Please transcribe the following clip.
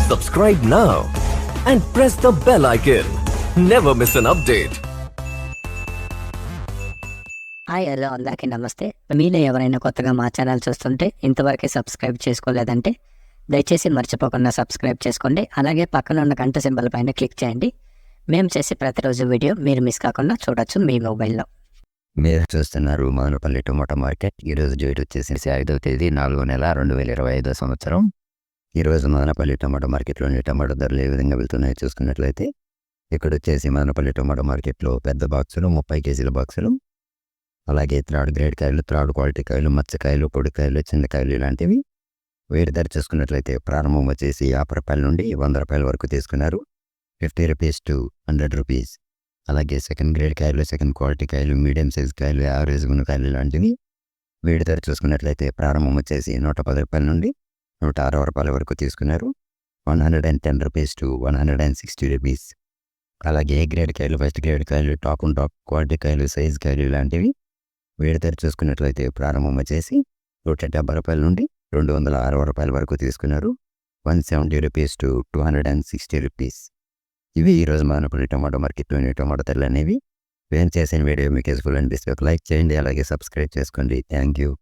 Subscribe now and press the bell icon. Never miss an update. Hi hello అందరికీ నమస్తే. మీలో ఎవరైనా కొత్తగా మా ఛానల్ చూస్తుంటే ఇంతవరకు సబ్స్క్రైబ్ చేసుకోలేదంటే దయచేసి మర్చిపోకుండా సబ్స్క్రైబ్ చేసుకోండి. అలాగే పక్కన ఉన్న గంట సింబల్ పైన క్లిక్ చేయండి. మేము చేసే ప్రతిరోజు వీడియో మీరు మిస్ కాకుండా చూడొచ్చు మీ మొబైల్లో. మీరు చూస్తున్నారు మదనపల్లి టొమాటో మార్కెట్. ఈరోజు డేట్ వచ్చేసి 5వ తేదీ 4వ నెల 2025 సంవత్సరం. ఈరోజు మదనపల్లి టొమాటో మార్కెట్లోని టమాటో ధరలు ఏ విధంగా వెళ్తున్నాయో చూసుకున్నట్లయితే ఇక్కడ వచ్చేసి మదనపల్లి టొమాటో మార్కెట్లో పెద్ద బాక్సులు 30 కేజీల బాక్సులు, అలాగే థర్డ్ గ్రేడ్ కాయలు, థర్డ్ క్వాలిటీ కాయలు, మచ్చకాయలు, పొడికాయలు, చిన్నకాయలు ఇలాంటివి వేడి ధర చూసుకున్నట్లయితే ప్రారంభం వచ్చేసి 50 రూపాయల నుండి 100 రూపాయల వరకు తీసుకున్నారు. 50 రూపీస్ టు 100 రూపీస్. అలాగే సెకండ్ గ్రేడ్ కాయలు, సెకండ్ క్వాలిటీ కాయలు, మీడియం సైజ్ కాయలు, యావరేజ్ గుణకాయలు ఇలాంటివి వేడి ధర చూసుకున్నట్లయితే ప్రారంభం వచ్చేసి 110 రూపాయల నుండి 160 రూపాయల వరకు తీసుకున్నారు. 110 రూపీస్ టు 160 రూపీస్. అలాగే ఏ గ్రేడ్ కాయలు, ఫస్ట్ గ్రేడ్ కాయలు, టాప్ క్వాలిటీ కాయలు, సైజ్ కాయలు ఇలాంటివి వేడి ధర చూసుకున్నట్లయితే ప్రారంభం వచ్చేసి 170 రూపాయల నుండి 260 రూపాయల వరకు తీసుకున్నారు. 170 రూపీస్ టు 260 రూపీస్. ఇవి ఈరోజు మదనపల్లి టొమాటో మార్కెట్లోని టొమాటో ధరలు అనేవి. నేను చేసిన వీడియో మీకు యూస్ఫుల్ అనిపిస్తే లైక్ చేయండి, అలాగే సబ్స్క్రైబ్ చేసుకోండి. Thank you.